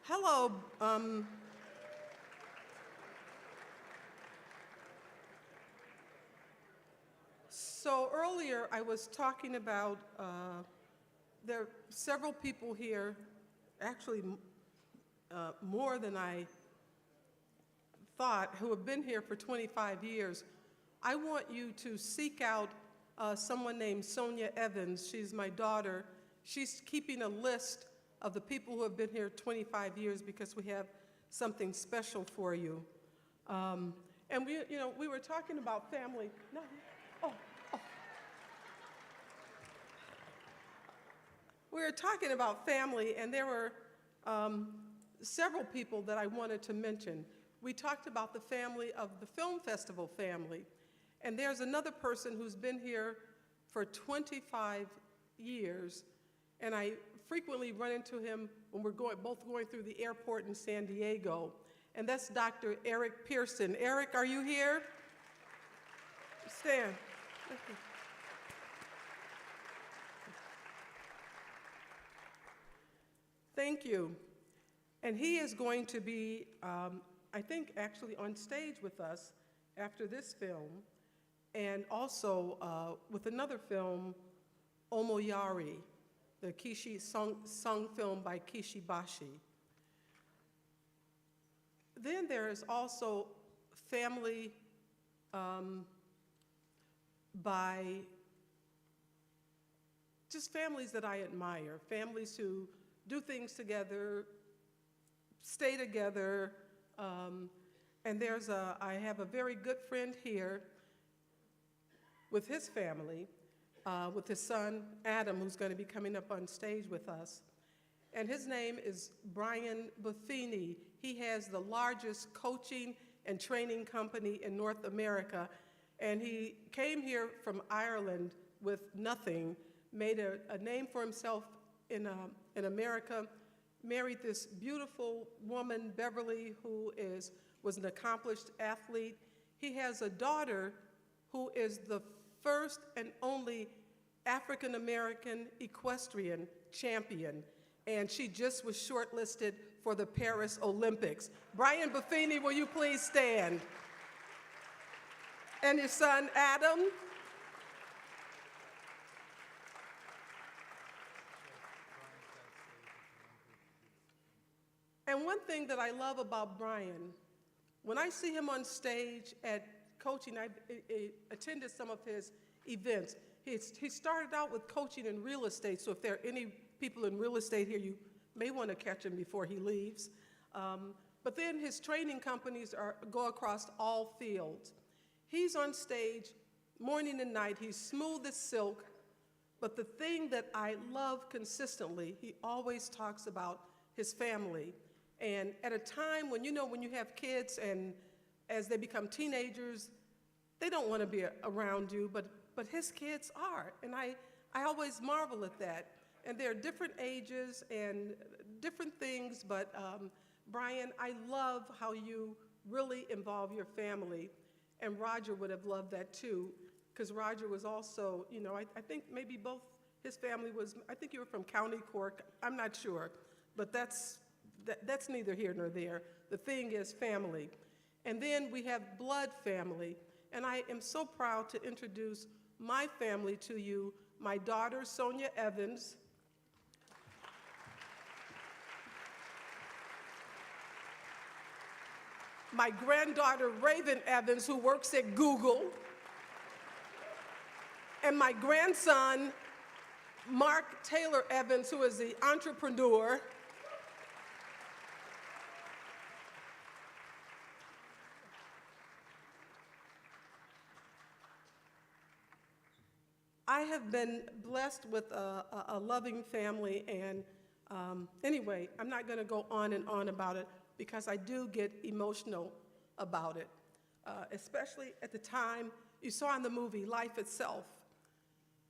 Hello. So earlier I was talking about there are several people here, actually more than I thought, who have been here for 25 years. I want you to seek out someone named Sonia Evans. She's my daughter. She's keeping a list of the people who have been here 25 years because we have something special for you. And we were talking about family. No, oh. We were talking about family, and there were several people that I wanted to mention. We talked about the family of the film festival family, and there's another person who's been here for 25 years, and I frequently run into him when we're both going through the airport in San Diego, and that's Dr. Eric Pearson. Eric, are you here? Stand. Thank you. And he is going to be, I think, actually on stage with us after this film, and also with another film, Omoyari, the Kishi sung film by Kishi Bashi. Then there is also family by just families that I admire, families who do things together, stay together, and I have a very good friend here with his family, with his son, Adam, who's going to be coming up on stage with us. And his name is Brian Buffini. He has the largest coaching and training company in North America, and he came here from Ireland with nothing, made a name for himself in America, married this beautiful woman, Beverly, who was an accomplished athlete. He has a daughter who is the first and only African-American equestrian champion, and she just was shortlisted for the Paris Olympics. Brian Buffini, will you please stand? And your son, Adam. And one thing that I love about Brian, when I see him on stage at coaching, I attended some of his events. He started out with coaching in real estate, so if there are any people in real estate here, you may want to catch him before he leaves. But then his training companies go across all fields. He's on stage morning and night. He's smooth as silk. But the thing that I love consistently, he always talks about his family. And at a time when you have kids and as they become teenagers, they don't want to be around you, but his kids are. And I always marvel at that. And they're different ages and different things, but Brian, I love how you really involve your family. And Roger would have loved that too, because Roger was also, I think maybe both his family I think you were from County Cork, I'm not sure, but that's neither here nor there. The thing is family. And then we have blood family. And I am so proud to introduce my family to you, my daughter, Sonia Evans, my granddaughter, Raven Evans, who works at Google, and my grandson, Mark Taylor Evans, who is the entrepreneur. I have been blessed with a loving family, and anyway, I'm not going to go on and on about it because I do get emotional about it, especially at the time you saw in the movie Life Itself.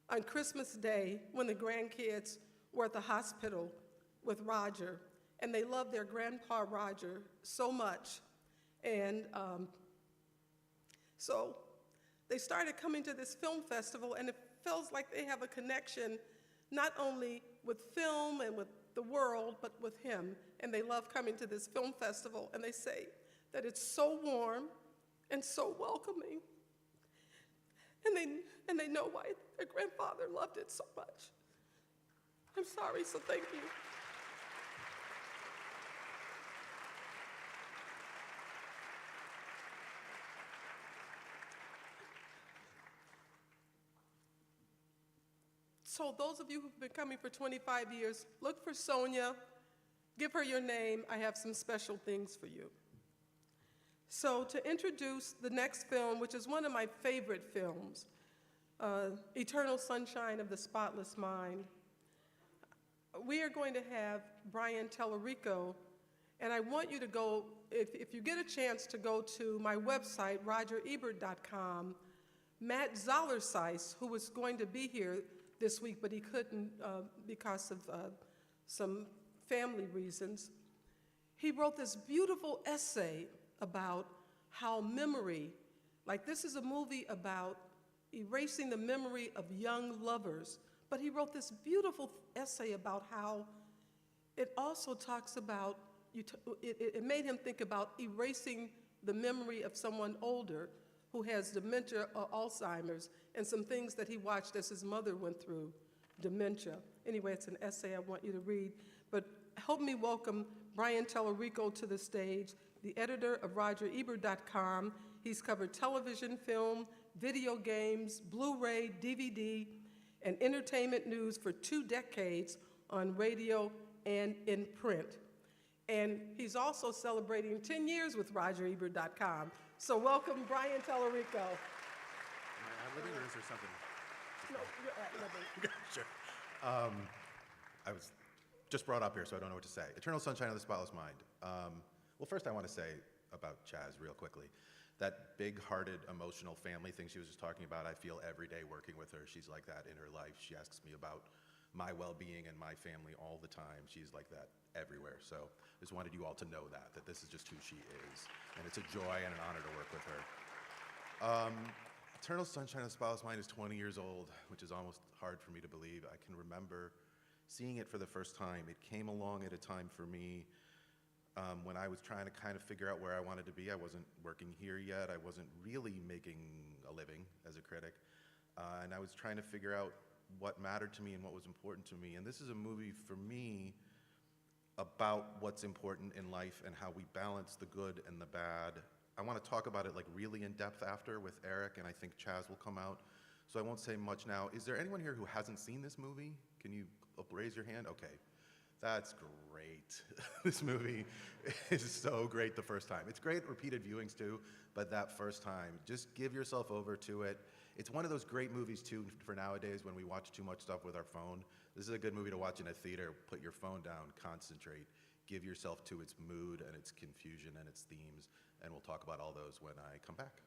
On Christmas Day, when the grandkids were at the hospital with Roger, and they loved their grandpa Roger so much, and so they started coming to this film festival, and it feels like they have a connection not only with film and with the world but with him, and they love coming to this film festival, and they say that it's so warm and so welcoming, and they know why their grandfather loved it so much. I'm sorry, so thank you. So those of you who've been coming for 25 years, look for Sonia, give her your name. I have some special things for you. So to introduce the next film, which is one of my favorite films, Eternal Sunshine of the Spotless Mind, we are going to have Brian Tellerico, and I want you to go, if you get a chance to go to my website, rogerebert.com, Matt Zollerseis, who was going to be here this week, but he couldn't because of some family reasons. He wrote this beautiful essay about how memory, like this is a movie about erasing the memory of young lovers, but he wrote this beautiful essay about how it also talks about, it made him think about erasing the memory of someone older who has dementia or Alzheimer's, and some things that he watched as his mother went through dementia. Anyway, it's an essay I want you to read, but help me welcome Brian Tellerico to the stage, the editor of RogerEbert.com. He's covered television, film, video games, Blu-ray, DVD, and entertainment news for 2 decades on radio and in print. And he's also celebrating 10 years with RogerEbert.com. So welcome, Brian Tellerico. Am I ad-libbing or is there something? No, you're ad-libbing. Sure. I was just brought up here, so I don't know what to say. Eternal Sunshine of the Spotless Mind. Well, first I want to say about Chaz real quickly. That big-hearted, emotional family thing she was just talking about, I feel every day working with her. She's like that in her life. She asks me about my well-being and my family all the time. She's like that everywhere. So I just wanted you all to know that this is just who she is. And it's a joy and an honor to work with her. Eternal Sunshine of the Spotless Mind is 20 years old, which is almost hard for me to believe. I can remember seeing it for the first time. It came along at a time for me when I was trying to kind of figure out where I wanted to be. I wasn't working here yet. I wasn't really making a living as a critic. And I was trying to figure out what mattered to me and what was important to me. And this is a movie for me about what's important in life and how we balance the good and the bad. I want to talk about it like really in depth after with Eric, and I think Chaz will come out. So I won't say much now. Is there anyone here who hasn't seen this movie? Can you raise your hand? Okay. That's great. This movie is so great the first time. It's great repeated viewings too, but that first time, just give yourself over to it. It's one of those great movies too for nowadays when we watch too much stuff with our phone. This is a good movie to watch in a theater. Put your phone down, concentrate, give yourself to its mood and its confusion and its themes, and we'll talk about all those when I come back.